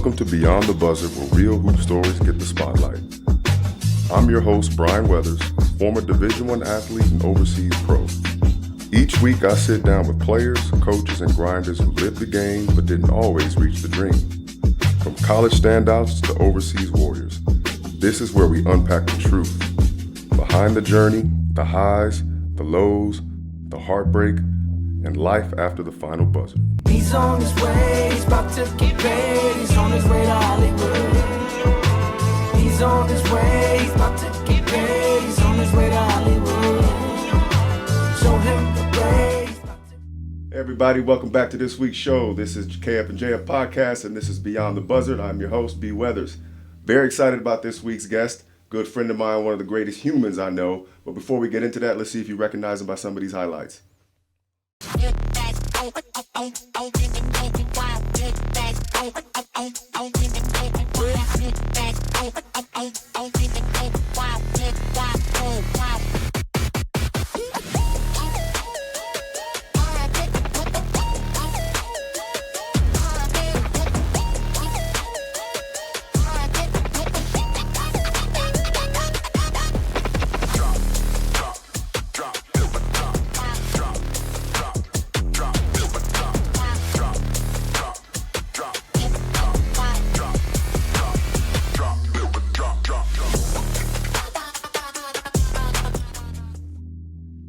Welcome to Beyond the Buzzer, where real hoop stories get the spotlight. I'm your host, Brian Wethers, former Division I athlete and overseas pro. Each week, I sit down with players, coaches, and grinders who lived the game but didn't always reach the dream. From college standouts to overseas warriors, this is where we unpack the truth. Behind the journey, the highs, the lows, the heartbreak, and life after the final buzzer. He's on his way, he's about to get paid, he's on his way to Hollywood. He's on his way, he's about to get paid, he's on his way to Hollywood. Show him the way. Hey everybody, welcome back to this week's show. This is KF and JF Podcast, and this is Beyond the Buzzer. I'm your host, B. Wethers. Very excited about this week's guest. Good friend of mine, one of the greatest humans I know. But before we get into that, let's see if you recognize him by some of these highlights.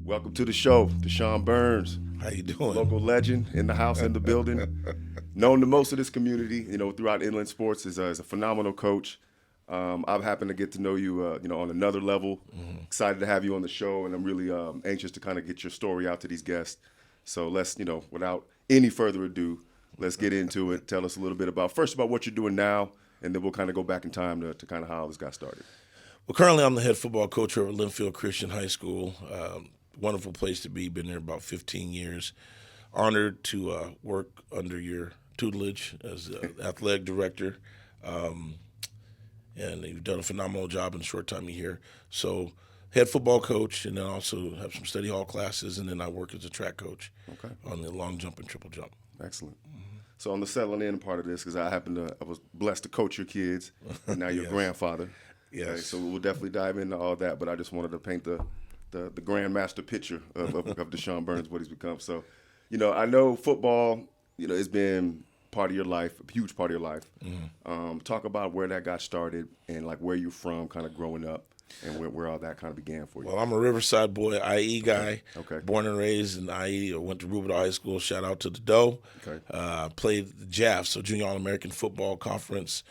Welcome to the show, Deshaun Burns. How you doing? Local legend in the house, in the building. Known to most of this community, throughout inland sports as a phenomenal coach. I've happened to get to know you, on another level. Mm-hmm. Excited to have you on the show, and I'm really anxious to kind of get your story out to these guests. So let's, without any further ado, let's get into it. Tell us a little bit about what you're doing now, and then we'll kind of go back in time to kind of how this got started. Well, currently I'm the head football coach over at Lynfield Christian High School. Wonderful place to be. Been there about 15 years. Honored to work under your tutelage as athletic director. And you've done a phenomenal job in the short time you're here. So head football coach, and then also have some study hall classes, and then I work as a track coach on the long jump and triple jump. Excellent. So on the settling in part of this, because I was blessed to coach your kids, and now you're a grandfather. Yes. Okay, so we'll definitely dive into all that, but I just wanted to paint the grandmaster picture of Deshaun Burns, what he's become. So, I know football, it's been part of your life, a huge part of your life. Mm-hmm. Talk about where that got started and like where you're from kind of growing up and where all that kind of began for you. Well, I'm a Riverside boy, IE guy. Okay. Born and raised in IE. I went to Rubidoux High School. Shout out to the Doe. Okay. Played the JAF, so Junior All-American Football Conference,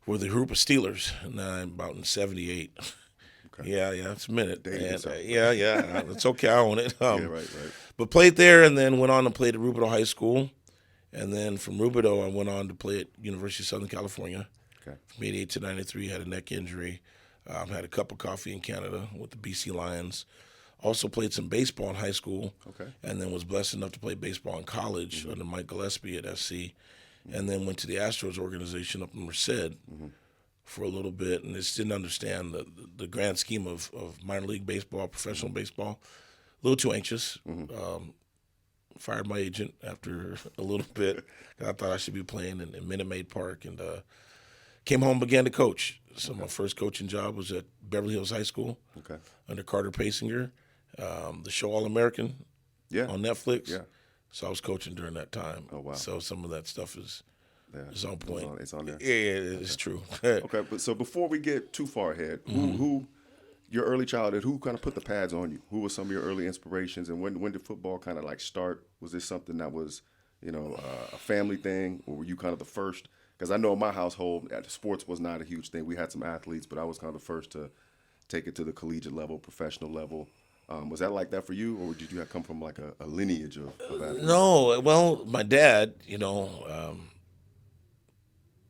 with the group of Steelers, and about in 78. Okay. Yeah, it's a minute. It's okay, I own it. Right. But played there, and then went on to play at Rubidoux High School, and then from Rubidoux I went on to play at University of Southern California. Okay. From 88 to 93, had a neck injury. Had a cup of coffee in Canada with the BC Lions. Also played some baseball in high school, and then was blessed enough to play baseball in college under Mike Gillespie at SC, and then went to the Astros organization up in Merced. For a little bit, and just didn't understand the grand scheme of minor league baseball, professional baseball. A little too anxious. Fired my agent after a little bit. I thought I should be playing in Minute Maid Park, and came home and began to coach. So my first coaching job was at Beverly Hills High School under Carter Pasinger, the show All-American on Netflix. Yeah. So I was coaching during that time. Oh, wow. So some of that stuff is on point. It's on there. Yeah, it's true. Okay, but so before we get too far ahead, who your early childhood, who kind of put the pads on you? Who were some of your early inspirations, and when did football kind of like start? Was this something that was, a family thing, or were you kind of the first? Because I know in my household, sports was not a huge thing. We had some athletes, but I was kind of the first to take it to the collegiate level, professional level. Was that like that for you, or did you come from like a lineage of athletes? No, well, my dad,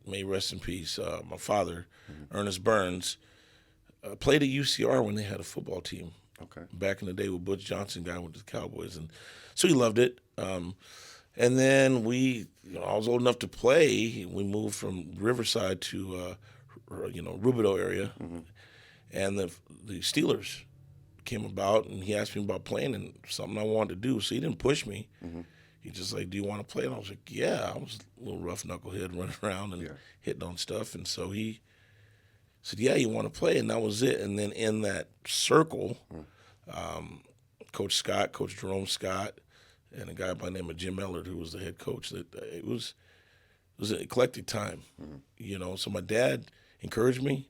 may rest in peace, my father, Ernest Burns, played at UCR when they had a football team. Okay. Back in the day with Butch Johnson, guy with the Cowboys, and so he loved it. And then I was old enough to play. We moved from Riverside to Rubidoux area, and the Steelers came about, and he asked me about playing and something I wanted to do. So he didn't push me. He just like, do you want to play? And I was like, yeah. I was a little rough knucklehead running around and hitting on stuff. And so he said, yeah, you want to play? And that was it. And then in that circle, Coach Scott, Coach Jerome Scott, and a guy by the name of Jim Ellard, who was the head coach, that it was an eclectic time, you know. So my dad encouraged me,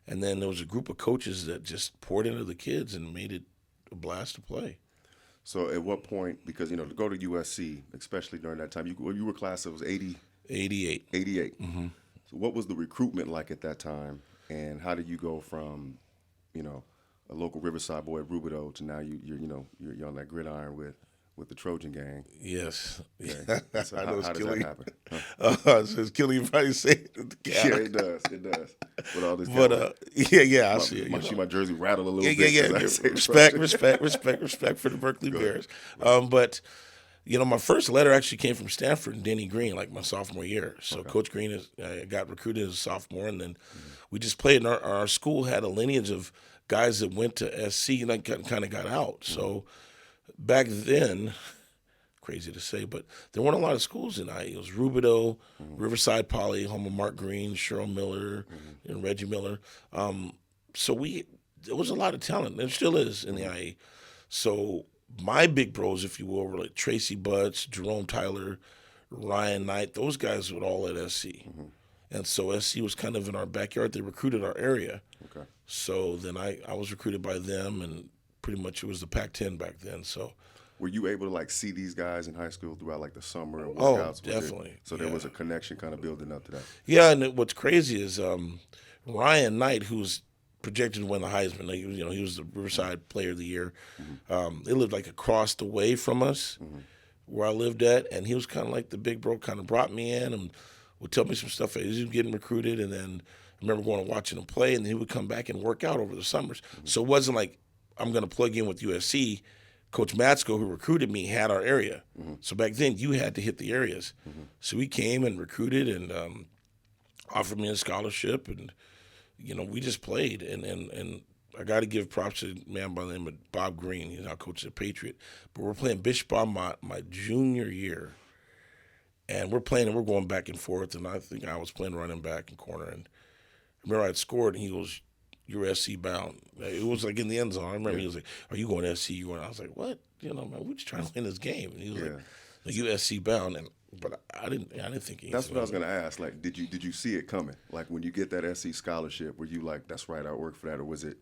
and then there was a group of coaches that just poured into the kids and made it a blast to play. So at what point, because, you know, to go to USC, especially during that time, you were class that was 80? 88. 88. Mm-hmm. So what was the recruitment like at that time, and how did you go from, you know, a local Riverside boy at Rubidoux to now you're on that gridiron with the Trojan gang? Yes. Yeah. So how does that happen? So it's killing you probably say it. Yeah, it does. With all this, but I see it. My jersey rattle a little bit. Yeah. Respect for the Berkeley Bears. But you know, my first letter actually came from Stanford and Denny Green, like my sophomore year. So Coach Green got recruited as a sophomore, and then we just played. And our school had a lineage of guys that went to SC and kind of got out. So back then, crazy to say, but there weren't a lot of schools in IE. It was Rubidoux, Riverside Poly, home of Mark Green, Cheryl Miller, and Reggie Miller. So there was a lot of talent. There still is in the IE. So my big bros, if you will, were like Tracy Butts, Jerome Tyler, Ryan Knight. Those guys were all at SC. And so SC was kind of in our backyard. They recruited our area. Okay. So then I was recruited by them, and pretty much it was the Pac-10 back then. So were you able to like see these guys in high school throughout like the summer and workouts? Oh, definitely. So there was a connection kind of building up to that. Yeah, and what's crazy is Ryan Knight, who's projected to win the Heisman. Like, you know, he was the Riverside Player of the Year. They lived like across the way from us, where I lived at, and he was kind of like the big bro. Kind of brought me in and would tell me some stuff. He was getting recruited, and then I remember going and watching him play, and then he would come back and work out over the summers. So it wasn't like I'm going to plug in with USC. Coach Matsko, who recruited me, had our area. So back then, you had to hit the areas. So we came and recruited and offered me a scholarship, and you know, we just played. And I got to give props to a man by the name of Bob Green. He's now coach at Patriot. But we're playing Bishop Beaumont my junior year, and we're playing and we're going back and forth. And I think I was playing running back and corner. And I remember I'd scored, and he goes, "You're SC bound." It was like in the end zone. I remember he was like, "Are you going SC?" You going? I was like, "What? You know, man, we're just trying to win this game." And he was like, "You SC bound." But I didn't think anything. That's what I was gonna ask. Like, did you see it coming? Like when you get that SC scholarship, were you like, "That's right, I worked for that," or was it,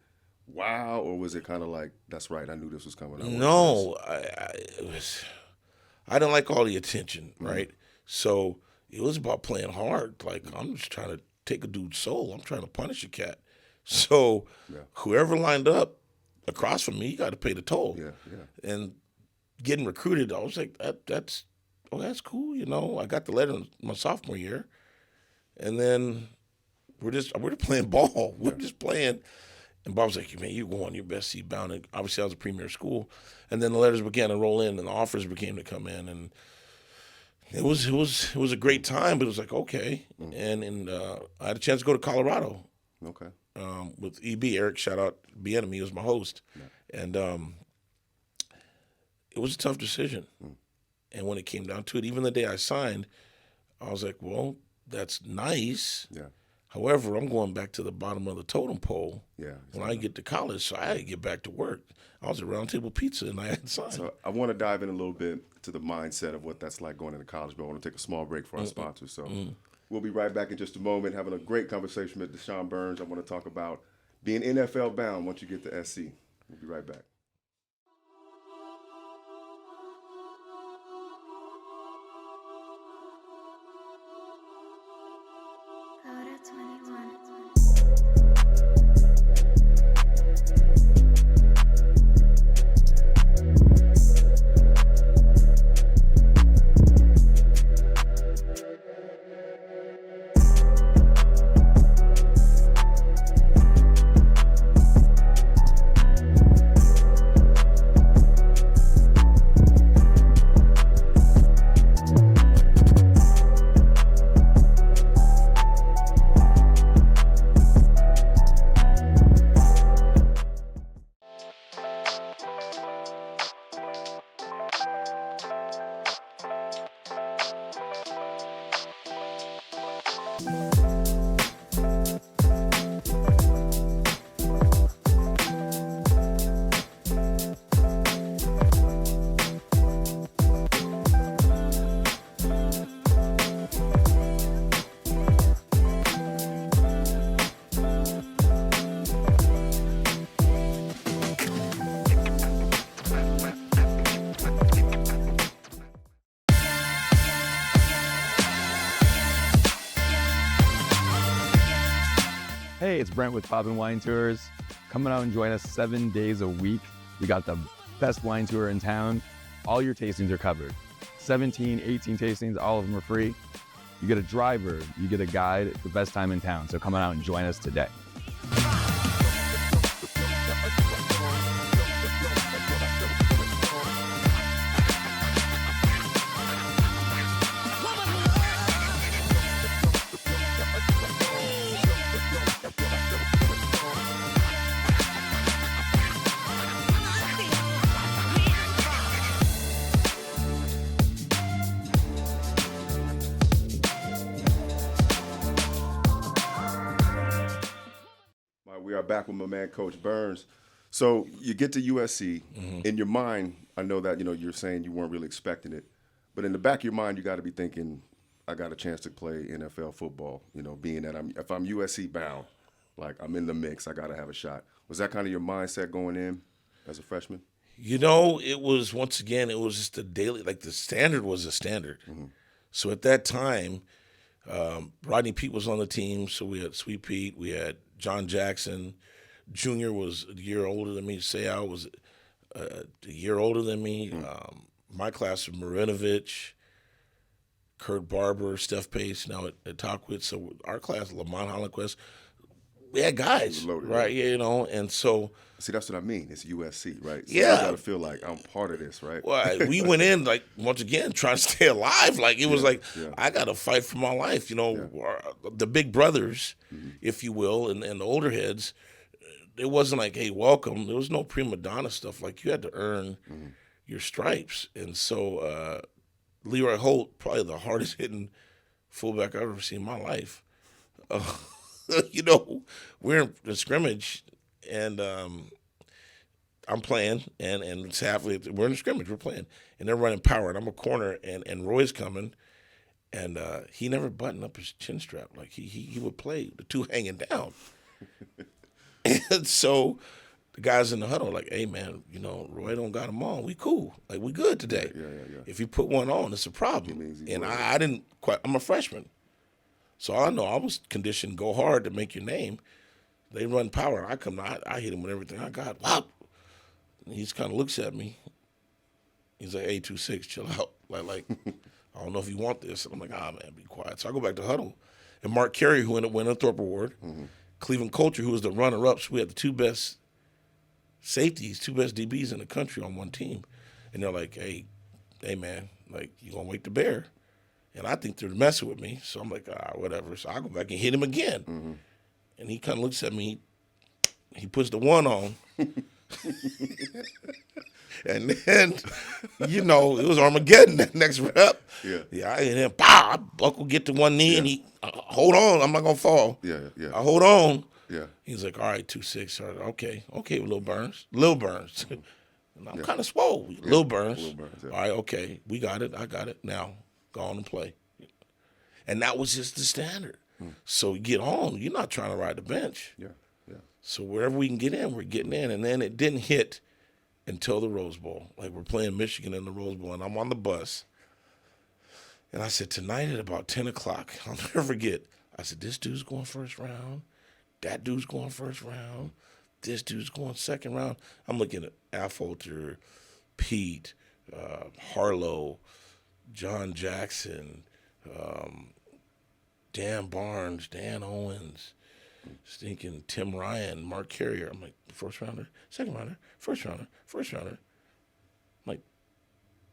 "Wow," or was it kind of like, "That's right, I knew this was coming"? No, I didn't like all the attention, right? So it was about playing hard. Like, I'm just trying to take a dude's soul. I'm trying to punish a cat. So whoever lined up across from me, you got to pay the toll. And getting recruited, I was like, that's cool. You know, I got the letter in my sophomore year, and then we're playing ball. We're just playing. And Bob was like, "Man, you're going your best seat bound." And obviously, I was a premier school. And then the letters began to roll in, and the offers began to come in, and it was a great time. But it was like, okay, and I had a chance to go to Colorado. Okay. With EB, Eric, shout out Bienemy, he was my host. And it was a tough decision. And when it came down to it, even the day I signed, I was like, well, that's nice. However, I'm going back to the bottom of the totem pole when I get to college, so I had to get back to work. I was at Round Table Pizza, and I had signed. So I want to dive in a little bit to the mindset of what that's like going into college, but I want to take a small break for our sponsors. So we'll be right back in just a moment, having a great conversation with Deshaun Burns. I want to talk about being NFL bound once you get to SC. We'll be right back. Hey, it's Brent with Pop and Wine Tours. Come out and join us 7 days a week. We got the best wine tour in town. All your tastings are covered. 17, 18 tastings, all of them are free. You get a driver, you get a guide. It's the best time in town. So come on out and join us today. We are back with my man, Coach Burns. So you get to USC. In your mind, I know that you're saying you weren't really expecting it, but in the back of your mind, you got to be thinking, I got a chance to play NFL football. Being that if I'm USC bound, like I'm in the mix, I got to have a shot. Was that kind of your mindset going in as a freshman? It was, once again, it was just a daily, like the standard was a standard. So at that time, Rodney Pete was on the team, so we had Sweet Pete, we had John Jackson. Junior was a year older than me. Sayal was a year older than me. My class was Marinovich, Kurt Barber, Steph Pace, now at Talkwitz. So our class, Lamont Hollenquist, we had guys, loaded, right? And so. See, that's what I mean. It's USC, right? So Yeah. I got to feel like I'm part of this, right? Well, we went in, like, once again, trying to stay alive. Like, it was I got to fight for my life. The big brothers, if you will, and the older heads, it wasn't like, hey, welcome. There was no prima donna stuff. Like, you had to earn your stripes. And so Leroy Holt, probably the hardest hitting fullback I've ever seen in my life. We're in the scrimmage, and I'm playing, and it's halfway. We're in the scrimmage, we're playing, and they're running power, and I'm a corner, and Roy's coming, and he never buttoned up his chin strap. Like, he would play the two hanging down. And so the guys in the huddle like, hey, man, Roy don't got them on. We cool. Like, we good today. Yeah. If you put one on, it's a problem. And I didn't quite – I'm a freshman. So I know I was conditioned go hard to make your name. They run power. I come out, I hit him with everything I got. Wow. And he just kind of looks at me. He's like, 826, chill out. Like I don't know if you want this. And I'm like, man, be quiet. So I go back to huddle. And Mark Carey, who ended up winning a Thorpe Award, Cleveland Coulter, who was the runner-ups, we had the two best safeties, two best DBs in the country on one team. And they're like, hey, man, like, you going to wake the bear? And I think they're messing with me. So I'm like, whatever. So I go back and hit him again. And he kind of looks at me. He puts the one on. And then, it was Armageddon that next rep. Yeah, I hit him. Pow! I buckle, get to one knee, and he, hold on. I'm not going to fall. Yeah. I hold on. Yeah. He's like, all right, 2-6. Okay, Lil Burns. And I'm kind of swole. Lil Burns. Yeah. All right, okay, we got it. I got it. Now, go on and play. And that was just the standard. So you get on. You're not trying to ride the bench. Yeah. So wherever we can get in, we're getting in. And then it didn't hit until the Rose Bowl. Like, we're playing Michigan in the Rose Bowl, and I'm on the bus. And I said, tonight at about 10 o'clock, I'll never forget, I said, this dude's going first round. That dude's going first round. This dude's going second round. I'm looking at Affolter, Pete, Harlow, John Jackson, Dan Barnes, Dan Owens, stinking Tim Ryan, Mark Carrier. I'm like, first rounder, second rounder, first rounder. I'm like,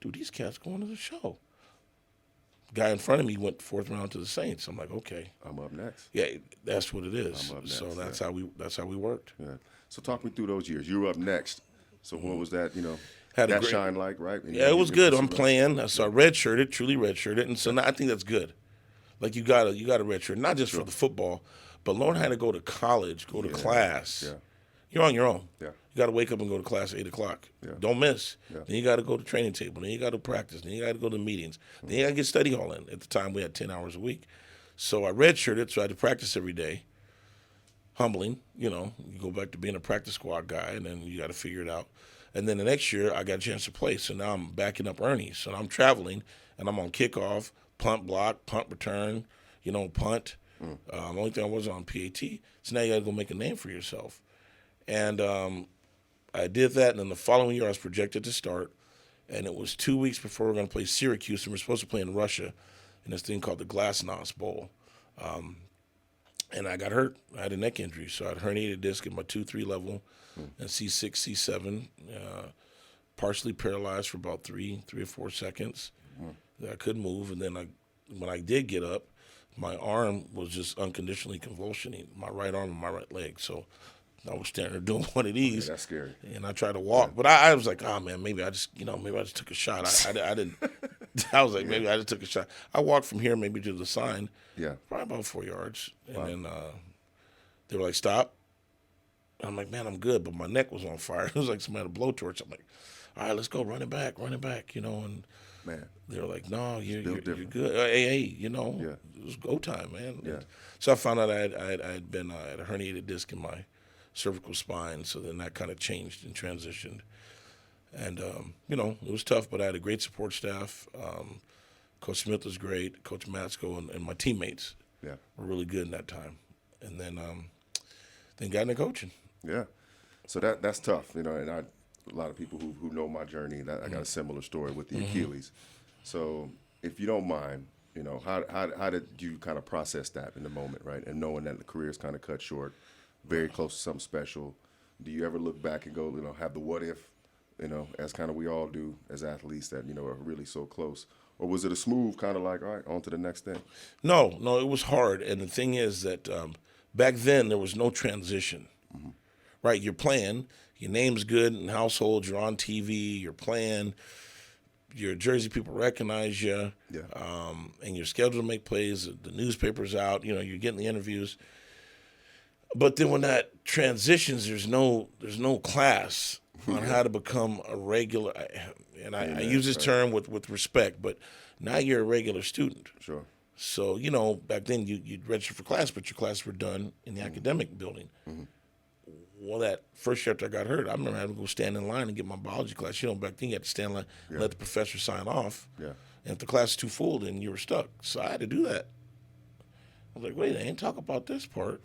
dude, these cats going to the show. Guy in front of me went fourth round to the Saints. I'm like, okay, I'm up next. yeah, that's what it is. I'm up next, So that's how we worked. Yeah. So talk me through those years. You were up next. So what was that, Had a that great- shine like, right? Yeah, it was good. I'm playing. So I truly redshirted. And so now I think that's good. Like you gotta redshirt, not just for the football, but learn how to go to college, go to class. Yeah. You're on your own. Yeah. You got to wake up and go to class at 8 o'clock. Yeah. Don't miss. Yeah. Then you got to go to training table. Then you got to practice. Then you got to go to meetings. Then you got to get study hall in. At the time, we had 10 hours a week. So I redshirted, so I had to practice every day. Humbling, you go back to being a practice squad guy, and then you got to figure it out. And then the next year, I got a chance to play. So now I'm backing up Ernie. So now I'm traveling, and I'm on kickoff, punt block, punt return, punt. Only thing I wasn't on PAT. So now you got to go make a name for yourself. And I did that, and then the following year I was projected to start, and it was 2 weeks before we were going to play Syracuse, and we were supposed to play in Russia in this thing called the Glasnost Bowl. And I got hurt. I had a neck injury, so I had herniated disc in my 2-3 level and C6, C7, partially paralyzed for about 3 or 4 seconds. I couldn't move, and then when I did get up, my arm was just unconditionally convulsioning, my right arm and my right leg. So I was standing there doing one of these. Yeah, that's scary. And I tried to walk, but I was like, oh man, maybe I just took a shot. I didn't. I was like, maybe I just took a shot. I walked from here maybe to the sign. Yeah. Probably about 4 yards, and then they were like, stop. I'm like, man, I'm good, but my neck was on fire. It was like somebody had a blowtorch. I'm like, all right, let's go, run it back, and man, they were like, no, you're good. Hey, it was go time, man. Yeah. So I found out I had a herniated disc in my cervical spine, so then that kind of changed and transitioned. And, it was tough, but I had a great support staff. Coach Smith was great. Coach Matsko and my teammates were really good in that time. And then got into coaching. Yeah. So that's tough, and a lot of people who know my journey, that I got a similar story with the Achilles. So if you don't mind, how did you kind of process that in the moment, right? And knowing that the career is kind of cut short, very close to something special. Do you ever look back and go, have the what if, as kind of we all do as athletes that, are really so close? Or was it a smooth kind of like, all right, on to the next thing? No, it was hard. And the thing is that back then there was no transition, right? You're playing, your name's good in households, you're on TV, you're playing, your Jersey people recognize you, and you're scheduled to make plays, the newspaper's out, you're getting the interviews. But then when that transitions, there's no class on how to become a regular, and I use this term with respect, but now you're a regular student. Sure. So, back then you'd register for class, but your classes were done in the academic building. Well, that first year after I got hurt, I remember having to go stand in line and get my biology class. Back then you had to stand in line and let the professor sign off. Yeah. And if the class is too full, then you were stuck. So I had to do that. I was like, wait, I ain't talk about this part.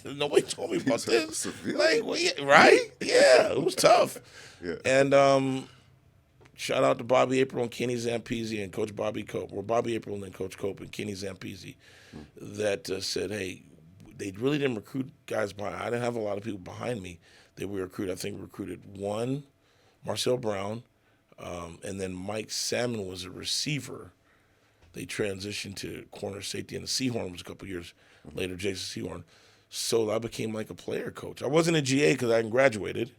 Nobody told me about this. Like, right? Yeah, it was tough. Yeah. And shout out to Bobby April and Kenny Zampese and Coach Bobby Cope, or Bobby April and then Coach Cope and Kenny Zampese, that said, hey, they really didn't recruit guys behind. I didn't have a lot of people behind me that we recruited. I think we recruited one, Marcel Brown, and then Mike Salmon was a receiver. They transitioned to corner safety, and the Seahorn was a couple years later, Jason Seahorn. So I became like a player coach. I wasn't a GA because I hadn't graduated.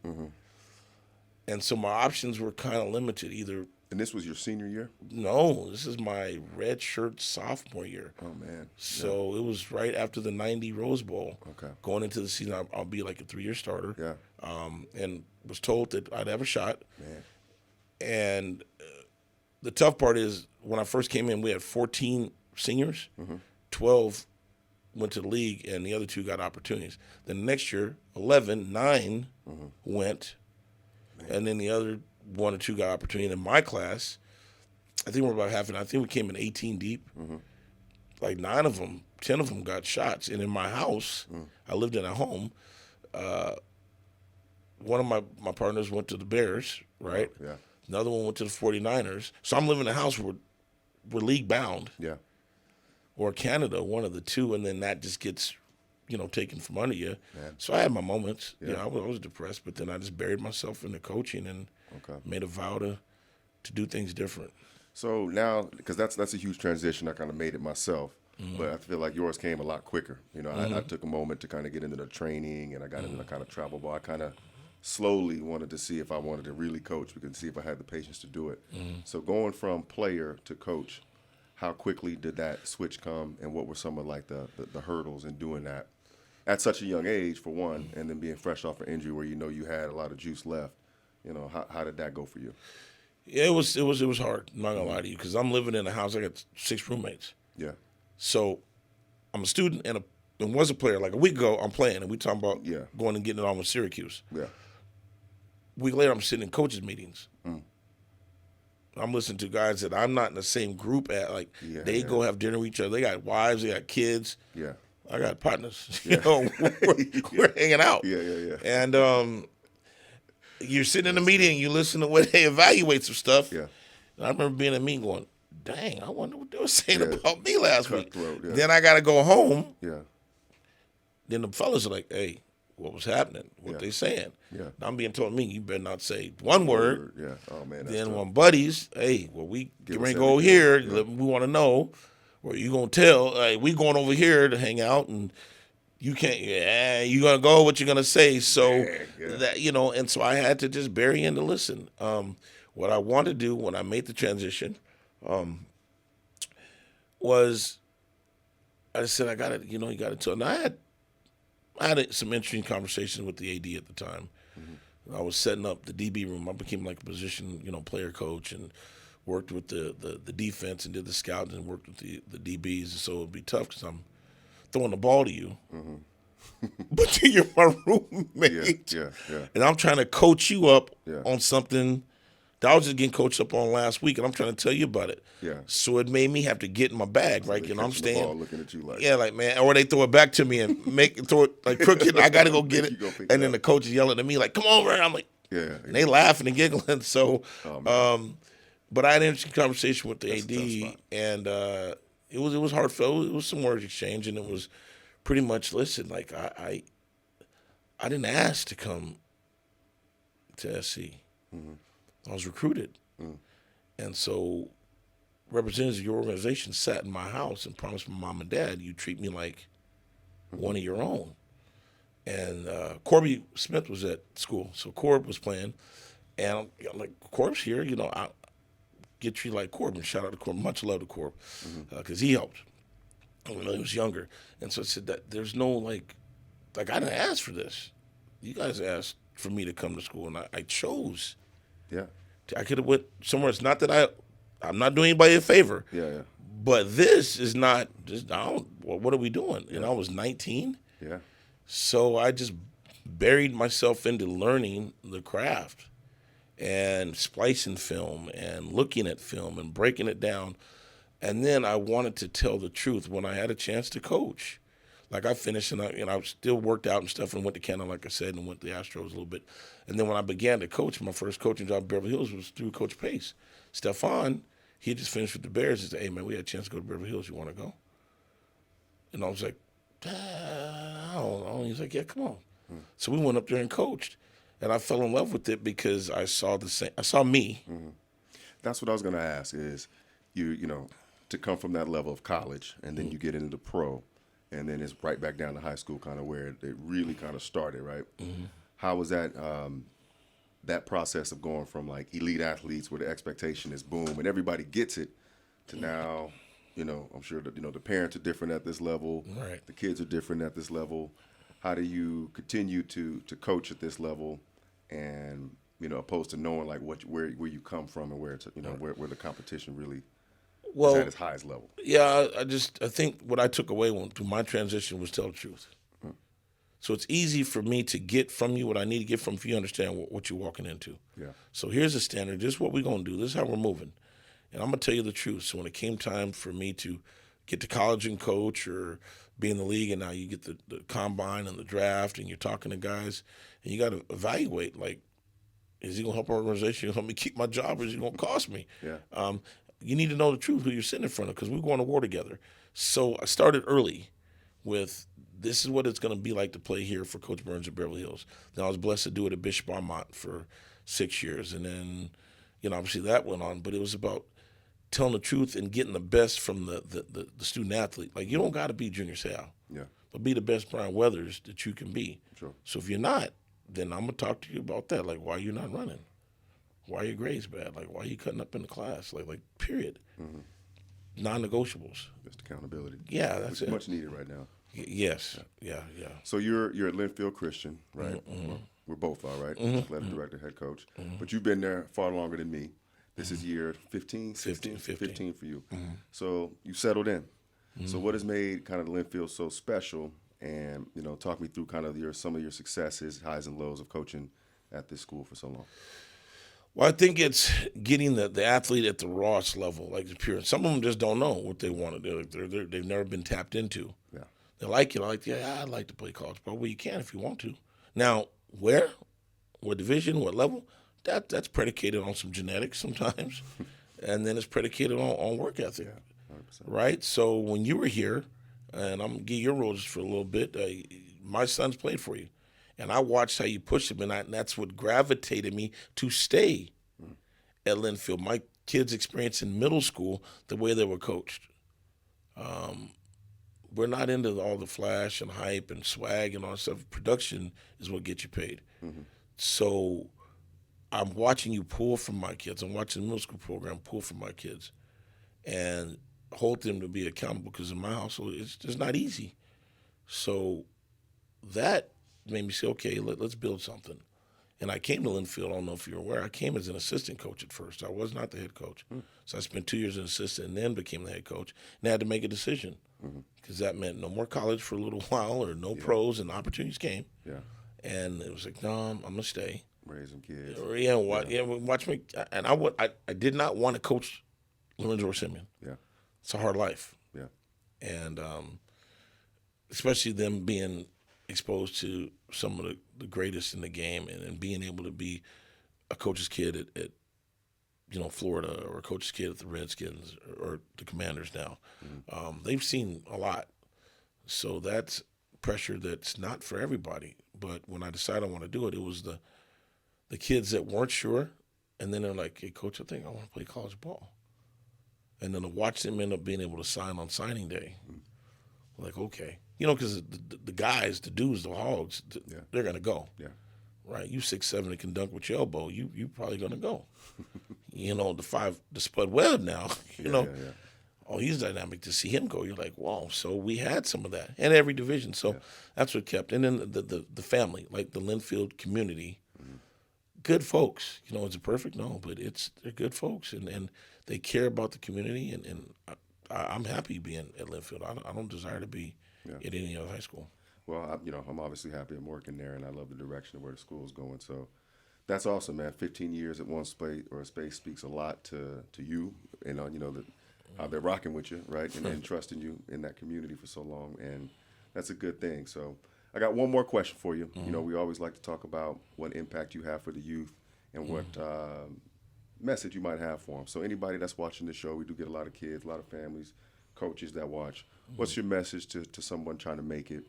And so my options were kind of limited. Either. And this was your senior year? No, this is my red shirt sophomore year. Oh, man. So it was right after the 90 Rose Bowl. Okay. Going into the season, I'll be like a 3-year starter. Yeah. And was told that I'd have a shot. Man. And the tough part is when I first came in, we had 14 seniors. 12 went to the league, and the other 2 got opportunities. Then the next year, 9 went, and then the other 1 or 2 got opportunity. In my class, I think we're about half, and I think we came in 18 deep. Like 9 of them, 10 of them got shots. And in my house, I lived in a home. One of my partners went to the Bears, right? Yeah. Another one went to the 49ers. So I'm living in a house where we're league bound. Yeah. Or Canada, one of the 2, and then that just gets, taken from under you. Man. So I had my moments. Yeah. I was depressed, but then I just buried myself in the coaching and made a vow to do things different. So now, because that's a huge transition, I kind of made it myself, but I feel like yours came a lot quicker. I took a moment to kind of get into the training, and I got into the kind of travel ball. I kind of slowly wanted to see if I wanted to really coach. We could see if I had the patience to do it. So going from player to coach, how quickly did that switch come, and what were some of like the hurdles in doing that at such a young age, for one, and then being fresh off an injury where you had a lot of juice left? How did that go for you? Yeah, it was hard. I'm not gonna lie to you, because I'm living in a house. I got 6 roommates. Yeah. So I'm a student and was a player. Like a week ago, I'm playing, and we talking about going and getting it on with Syracuse. Yeah. A week later, I'm sitting in coaches' meetings. I'm listening to guys that I'm not in the same group at. Like they go have dinner with each other. They got wives. They got kids. Yeah. I got partners. We're hanging out. Yeah. And you're sitting in a meeting and you listen to what they evaluate some stuff. Yeah. And I remember being in a meeting going, dang, I wonder what they were saying about me last week. Yeah. Then I got to go home. Yeah. Then the fellas are like, hey, what was happening? What they saying? Yeah. I'm being told me, you better not say one word. Yeah. Oh, man. That's Then tough. when buddies, hey, well, we get ready to go everything. here. Yeah. We want to know. Or you going to tell, hey, we going over here to hang out, and you can't, you going to go, what you going to say? So, that and so I had to just bury in to listen. What I wanted to do when I made the transition was I said, I got to, you got to tell. And I had some interesting conversations with the AD at the time. I was setting up the DB room. I became like a position, player coach, and worked with the defense and did the scouting and worked with the DBs. And so it would be tough because I'm throwing the ball to you, but you're my roommate. Yeah. And I'm trying to coach you up Yeah. on something that I was just getting coached up on last week, and I'm trying to tell you about it. Yeah. So it made me have to get in my bag, right? They I'm catching the ball, staying. looking at you like, Yeah, like, man, or they throw it back to me and throw it like crooked. I got to go get it. You go pick it And then up. the coach is yelling at me like, come on, man. I'm like, Yeah. and they laughing and giggling. So, Oh, but I had an interesting conversation with the That's a tough AD, spot. and it was heartfelt. It was some words exchange, and it was pretty much, listen, like I didn't ask to come to SC. I was recruited. And so representatives of your organization sat in my house and promised my mom and dad, you treat me like one of your own. And Corby Smith was at school. So Corb was playing. And I'm like, Corb's here, I'll get treated like Corb. And shout out to Corb. Much love to Corb because he helped when he was younger. And so I said that there's no, like I didn't ask for this. You guys asked for me to come to school, and I chose. Yeah. I could have went somewhere. It's not that I'm not doing anybody a favor. Yeah. But this is not just, what are we doing? And I was 19. Yeah. So I just buried myself into learning the craft and splicing film and looking at film and breaking it down. And then I wanted to tell the truth when I had a chance to coach. Like I finished and I still worked out and stuff and went to Canada, like I said, and went to the Astros a little bit. And then when I began to coach, my first coaching job in Beverly Hills was through Coach Pace. Stephon, he just finished with the Bears. He said, hey, man, we had a chance to go to Beverly Hills. You want to go? And I was like, I don't know. He's like, yeah, come on. So we went up there and coached. And I fell in love with it because I saw me. That's what I was going to ask is, to come from that level of college and then you get into the pro, and then it's right back down to high school, kind of where it really kind of started, right? How was that that process of going from like elite athletes where the expectation is boom and everybody gets it to now, I'm sure that the parents are different at this level, Right. the kids are different at this level. How do you continue to coach at this level, and opposed to knowing like where you come from and where it's where the competition really is at its highest level? Yeah, I think what I took away through my transition was tell the truth. So it's easy for me to get from you what I need to get from you, understand what you're walking into. Yeah. So here's the standard. This is what we're going to do. This is how we're moving. And I'm going to tell you the truth. So when it came time for me to get to college and coach or be in the league, and now you get the combine and the draft and you're talking to guys, and you got to evaluate, like, is he going to help our organization, help me keep my job, or is he going to cost me? Yeah. You need to know the truth who you're sitting in front of because we're going to war together. So I started early with this is what it's going to be like to play here for Coach Burns at Beverly Hills. Then I was blessed to do it at Bishop Armont for 6 years. And then, obviously that went on. But it was about telling the truth and getting the best from the student athlete. Like, you don't got to be Junior Seau. Yeah. But be the best Brian Wethers that you can be. Sure. So if you're not, then I'm going to talk to you about that. Like, why are you not running? Why are your grades bad? Like, why are you cutting up in the class? Like period. non-negotiables. Just accountability. Yeah, that's Which it. is much needed right now. Yes. Yeah. So you're at Lynfield Christian, right? Well, we're both are, right? Athletic director, head coach. But you've been there far longer than me. This is year 15, 16? 15 for you. So you settled in. So what has made kind of Lynfield so special? And, talk me through kind of some of your successes, highs and lows of coaching at this school for so long. Well, I think it's getting the athlete at the rawest level, like the pure. Some of them just don't know what they want to do. They've never been tapped into. Yeah. They like it. I'd like to play college ball. Well, you can if you want to. Now, where? What division? What level? That's predicated on some genetics sometimes, and then it's predicated on work ethic, 100%. right? So when you were here, and I'm going to give your role just for a little bit, my sons played for you, and I watched how you pushed them, and that's what gravitated me to stay at Lynfield. My kids' experience in middle school, the way they were coached. We're not into all the flash and hype and swag and all that stuff. Production is what gets you paid. So I'm watching you pull from my kids. I'm watching the middle school program pull from my kids and hold them to be accountable, because in my household, it's just not easy. So that made me say, okay, let's build something. And I came to Lynfield, I don't know if you're aware, I came as an assistant coach at first. I was not the head coach. So I spent 2 years as an assistant and then became the head coach. And I had to make a decision, because that meant no more college for a little while or no pros, and opportunities came. Yeah. And it was like, no, I'm going to stay. Raising kids. Watch me. And I did not want to coach Lorenzo or Simeon. Yeah. It's a hard life. Yeah. And especially them being exposed to some of the greatest in the game, and being able to be a coach's kid at Florida, or a coach's kid at the Redskins or the Commanders now. They've seen a lot. So that's pressure that's not for everybody. But when I decided I want to do it, it was the kids that weren't sure, and then they're like, hey, Coach, I think I want to play college ball. And then to watch them end up being able to sign on signing day, like, okay. Because the guys, the dudes, the hogs, they're going to go. Yeah. Right? You 6'7" and can dunk with your elbow, you probably going to go. The Spud Webb now, oh, he's dynamic. To see him go, you're like, wow. So we had some of that in every division. So that's what kept. And then the family, like the Lynfield community, good folks. Is it perfect? No, but they're good folks, and they care about the community, and I'm happy being at Lynfield. I don't desire to be at any other high school. Well, I'm obviously happy I'm working there, and I love the direction of where the school is going. So that's awesome, man. 15 years at one space speaks a lot to you, and how they're rocking with you, right, and trusting you in that community for so long, and that's a good thing. So I got one more question for you. We always like to talk about what impact you have for the youth and what message you might have for them. So anybody that's watching this show, we do get a lot of kids, a lot of families, coaches that watch. What's your message to someone trying to make it,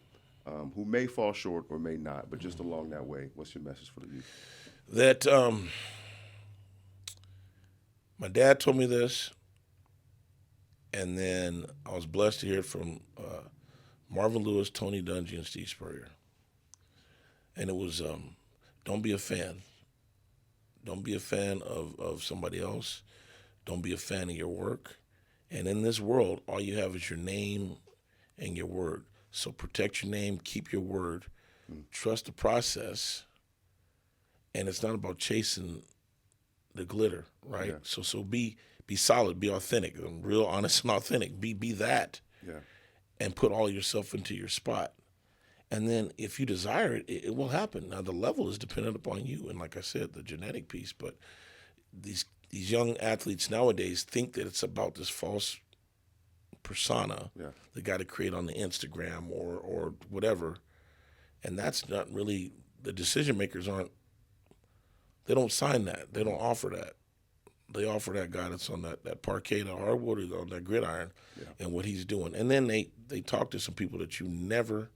who may fall short or may not, but just along that way? What's your message for the youth? That my dad told me this, and then I was blessed to hear it from Marvin Lewis, Tony Dungy, and Steve Spurrier. And it was, don't be a fan. Don't be a fan of somebody else. Don't be a fan of your work. And in this world, all you have is your name and your word. So protect your name, keep your word, trust the process. And it's not about chasing the glitter, right? Yeah. So be solid, be authentic, real honest and authentic. Be that. Yeah. And put all yourself into your spot. And then if you desire it, it will happen. Now, the level is dependent upon you. And like I said, the genetic piece. But these young athletes nowadays think that it's about this false persona they got to create on the Instagram or whatever. And that's not really, the decision makers they don't sign that. They don't offer that. They offer that guy that's on that parquet, the hardwood, or on that gridiron, and what he's doing. And then they talk to some people that you never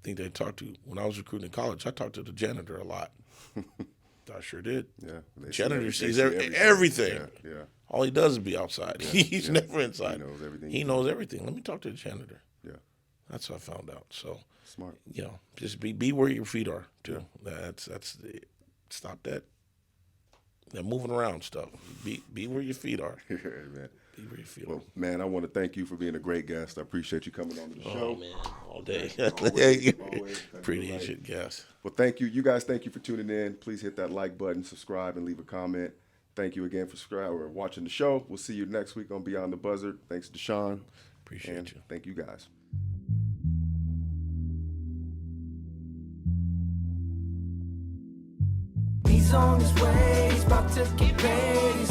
think they talk to. When I was recruiting in college, I talked to the janitor a lot. I sure did. Yeah, janitor sees everything. Yeah. All he does is be outside. Yeah. He's never inside. He knows everything. Let me talk to the janitor. Yeah, that's what I found out. So smart. Just be where your feet are too. Yeah. Stop that moving around stuff. Be where your feet are. Man. Leave where you feel. Well, man, I want to thank you for being a great guest. I appreciate you coming on to the show. Oh, man, all day. Always. Appreciate it, guys. Well, thank you. You guys, thank you for tuning in. Please hit that like button, subscribe, and leave a comment. Thank you again for subscribing or watching the show. We'll see you next week on Beyond the Buzzard. Thanks, DECHON. Appreciate you. Thank you, guys. He's on his way, he's about to get paid.